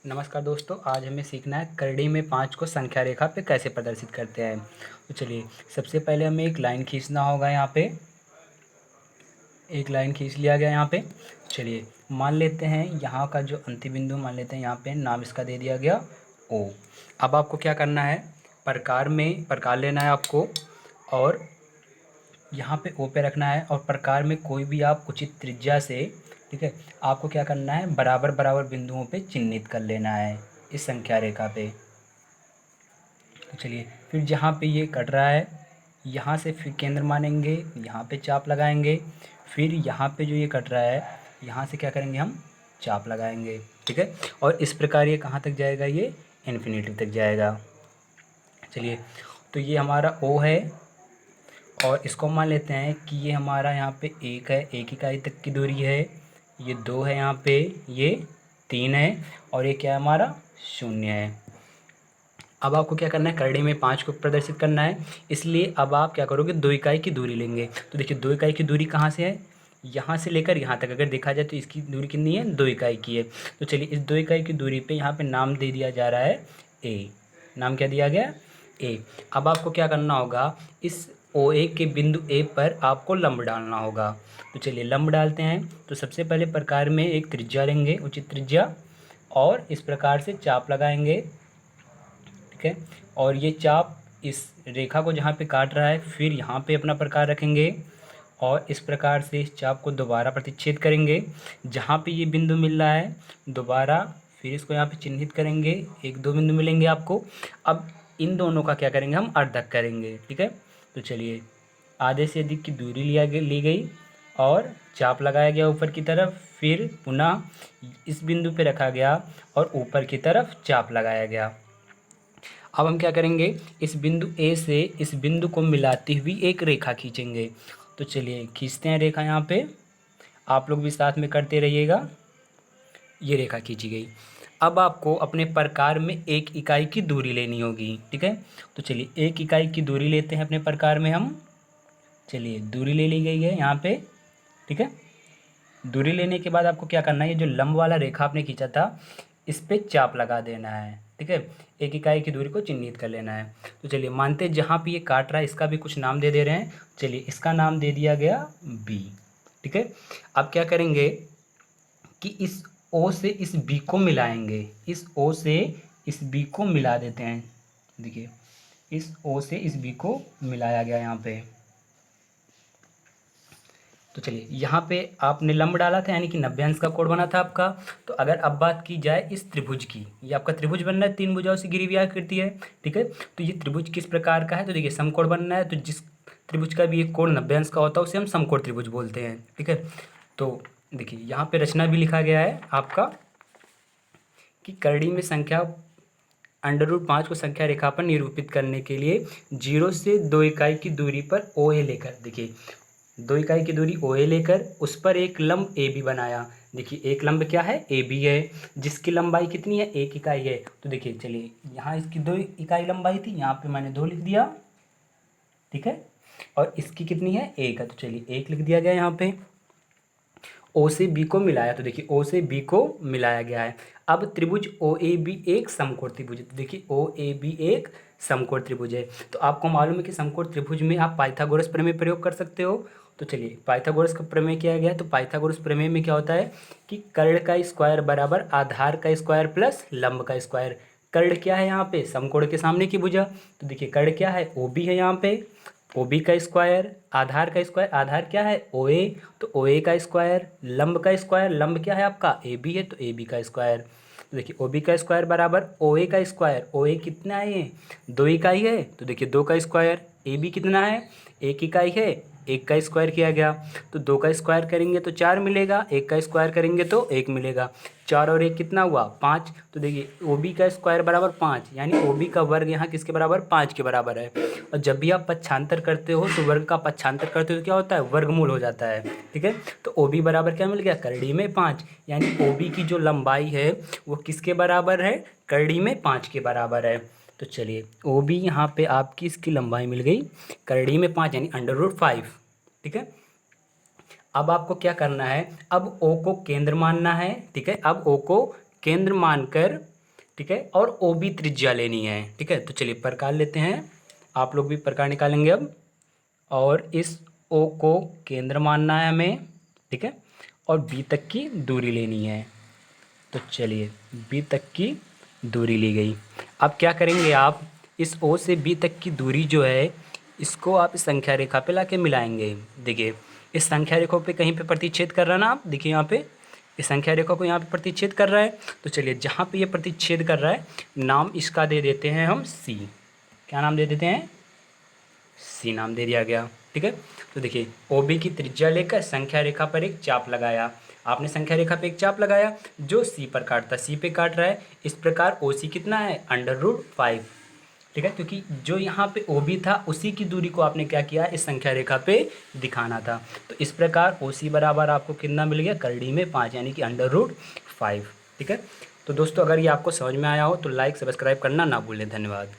नमस्कार दोस्तों, आज हमें सीखना है करड़ी में 5 को संख्या रेखा पे कैसे प्रदर्शित करते हैं। तो चलिए, सबसे पहले हमें एक लाइन खींचना होगा। यहाँ पे एक लाइन खींच लिया गया। यहाँ पे चलिए मान लेते हैं यहाँ का जो अंतिम बिंदु मान लेते हैं, यहाँ पे नाम इसका दे दिया गया ओ। अब आपको क्या करना है, प्रकार लेना है आपको, और यहाँ पे ओ पे रखना है, और प्रकार में कोई भी आप उचित त्रिज्या से, ठीक है, आपको क्या करना है, बराबर बराबर बिंदुओं पे चिन्हित कर लेना है इस संख्या रेखा पे। तो चलिए, फिर जहाँ पे ये कट रहा है यहाँ से फिर केंद्र मानेंगे, यहाँ पे चाप लगाएंगे। फिर यहाँ पे जो ये कट रहा है यहाँ से क्या करेंगे, हम चाप लगाएंगे, ठीक है। और इस प्रकार ये कहाँ तक जाएगा, ये इन्फिनिटी तक जाएगा। चलिए, तो ये हमारा ओ है, और इसको मान लेते हैं कि ये हमारा यहाँ पे एक है, एक इकाई तक की दूरी है। ये दो है, यहाँ पे ये तीन है, और ये क्या है हमारा, शून्य है। अब आपको क्या करना है, करड़ी में 5 को प्रदर्शित करना है, इसलिए अब आप क्या करोगे, 2 इकाई की दूरी लेंगे। तो देखिए 2 इकाई की दूरी कहाँ से है, यहाँ से लेकर यहाँ तक अगर देखा जाए तो इसकी दूरी कितनी है, 2 इकाई की है। तो चलिए, इस 2 इकाई की दूरी पे यहाँ पे नाम दे दिया जा रहा है ए। नाम क्या दिया गया, ए। अब आपको क्या करना होगा, इस ओ ए के बिंदु ए पर आपको लंब डालना होगा। तो चलिए लंब डालते हैं। तो सबसे पहले प्रकार में एक त्रिज्या लेंगे, उचित त्रिज्या, और इस प्रकार से चाप लगाएंगे, ठीक है। और ये चाप इस रेखा को जहाँ पे काट रहा है, फिर यहाँ पे अपना प्रकार रखेंगे, और इस प्रकार से इस चाप को दोबारा प्रतिच्छेद करेंगे जहाँ पे ये बिंदु मिल रहा है, दोबारा फिर इसको यहाँ पे चिन्हित करेंगे। एक दो बिंदु मिलेंगे आपको। अब इन दोनों का क्या करेंगे, हम अर्धक करेंगे, ठीक है। तो चलिए, आधे से अधिक की दूरी ली गई, और चाप लगाया गया ऊपर की तरफ, फिर पुनः इस बिंदु पे रखा गया, और ऊपर की तरफ चाप लगाया गया। अब हम क्या करेंगे, इस बिंदु ए से इस बिंदु को मिलाती हुई एक रेखा खींचेंगे। तो चलिए खींचते हैं रेखा। यहाँ पे आप लोग भी साथ में करते रहिएगा। ये रेखा खींची गई। अब आपको अपने प्रकार में 1 इकाई की दूरी लेनी होगी, ठीक है। तो चलिए 1 इकाई की दूरी लेते हैं अपने प्रकार में हम। चलिए, दूरी ले ली गई है यहाँ पे, ठीक है। दूरी लेने के बाद आपको क्या करना है, ये जो लंब वाला रेखा आपने खींचा था इस पे चाप लगा देना है, ठीक है। 1 इकाई की दूरी को चिन्हित कर लेना है। तो चलिए मानते हैं जहाँ पे ये काट रहा है इसका भी कुछ नाम दे दे रहे हैं। चलिए, इसका नाम दे दिया गया बी, ठीक है। अब क्या करेंगे कि इस ओ से इस बी को मिलाएंगे, इस ओ से इस बी को मिला देते हैं। देखिए, इस ओ से इस बी को मिलाया गया यहाँ पे। तो चलिए, यहाँ पे आपने लंब डाला था, यानी कि 90 अंश का कोण बना था आपका। तो अगर अब बात की जाए इस त्रिभुज की, ये आपका त्रिभुज बन रहा है, 3 भुजाओं से घिरी हुई आकृति है, ठीक है। तो ये त्रिभुज किस प्रकार का है, तो देखिए समकोण बनना है, तो जिस त्रिभुज का भी एक कोण 90 अंश का होता है उसे हम समकोण त्रिभुज बोलते हैं, ठीक है। तो देखिए यहाँ पे रचना भी लिखा गया है आपका कि करड़ी में संख्या √5 को संख्या रेखा पर निरूपित करने के लिए 0 से 2 इकाई की दूरी पर ओ ए लेकर, देखिए 2 इकाई की दूरी ओ ए लेकर उस पर एक लंब ए बी बनाया। देखिए एक लंब क्या है, ए बी है, जिसकी लंबाई कितनी है, 1 इकाई है। तो देखिए चलिए, यहाँ इसकी 2 इकाई लंबाई थी, यहाँ पे मैंने 2 लिख दिया, ठीक है। और इसकी कितनी है, 1 है, तो चलिए 1 लिख दिया गया यहाँ पे। ओ से बी को मिलाया, तो देखिए ओ से बी को मिलाया गया है। अब त्रिभुज ओ ए बी एक समकोण त्रिभुज है, तो देखिए ओ ए बी एक समकोण त्रिभुज है। तो आपको मालूम है कि समकोण त्रिभुज में आप पाइथागोरस प्रमेय प्रयोग कर सकते हो। तो चलिए, पाइथागोरस का प्रमेय किया गया है। तो पाइथागोरस प्रमेय में क्या होता है कि कर्ण का स्क्वायर बराबर आधार का स्क्वायर प्लस लंब का स्क्वायर। कर्ण क्या है यहाँ पे, समकोण के सामने की भुजा। तो देखिए कर्ण क्या है, ओ बी है यहाँ पे, ओ बी का स्क्वायर, आधार का स्क्वायर, आधार क्या है, ओ ए, तो ओ ए का स्क्वायर, लंब का स्क्वायर, लंब क्या है आपका, ए बी है, तो ए बी का स्क्वायर। तो देखिए ओ बी का स्क्वायर बराबर ओ ए का स्क्वायर, ओ ए कितना है, ये 2 इकाई है, तो देखिए 2 का स्क्वायर, ए बी कितना है, 1 इकाई है, 1 का स्क्वायर किया गया। तो 2 का स्क्वायर करेंगे तो 4 मिलेगा, 1 का स्क्वायर करेंगे तो 1 मिलेगा। 4 और 1 कितना हुआ, 5। तो देखिए ओ बी का स्क्वायर बराबर 5, यानी ओ बी का वर्ग यहाँ किसके बराबर, 5 के बराबर है। और जब भी आप पक्षांतर करते हो तो वर्ग का पक्षांतर करते हो तो क्या होता है, वर्गमूल हो जाता है, ठीक है। तो ओ बी बराबर क्या मिल गया, करड़ी में 5, यानी ओ बी की जो लंबाई है वो किसके बराबर है, करड़ी में 5 के बराबर है। तो चलिए ओ बी यहाँ पे आपकी इसकी लंबाई मिल गई करड़ी में 5, यानी √5, ठीक है। अब आपको क्या करना है, अब ओ को केंद्र मानना है, ठीक है। अब ओ को केंद्र मानकर ठीक है, और ओ बी त्रिज्या लेनी है। ठीक है, तो चलिए प्रकार लेते हैं, आप लोग भी प्रकार निकालेंगे अब। और इस ओ को केंद्र मानना है हमें। ठीक है, और बी तक की दूरी लेनी है। तो चलिए बी तक की दूरी ली गई। अब क्या करेंगे आप, इस ओ से बी तक की दूरी जो है इसको आप इस संख्या रेखा पे लाके मिलाएंगे। देखिए इस संख्या रेखा पे कहीं पे प्रतिच्छेद कर रहा है ना, आप देखिए यहाँ पे इस संख्या रेखा को यहाँ पे प्रतिच्छेद कर रहा है। तो चलिए जहाँ पे ये प्रतिच्छेद कर रहा है नाम इसका दे देते हैं हम सी। क्या नाम दे देते हैं, सी नाम दे दिया गया। ठीक है, तो देखिए ओ बी की त्रिज्या लेकर संख्या रेखा पर एक चाप लगाया। आपने संख्या रेखा पे एक चाप लगाया जो सी पर काटता, सी पे काट रहा है। इस प्रकार ओ सी कितना है, √5। ठीक है, क्योंकि जो यहाँ पे ओ बी था उसी की दूरी को आपने क्या किया, इस संख्या रेखा पे दिखाना था। तो इस प्रकार ओ सी बराबर आपको कितना मिल गया, करड़ी में 5 यानी कि √5। ठीक है, तो दोस्तों अगर ये आपको समझ में आया हो तो लाइक सब्सक्राइब करना ना भूलें। धन्यवाद।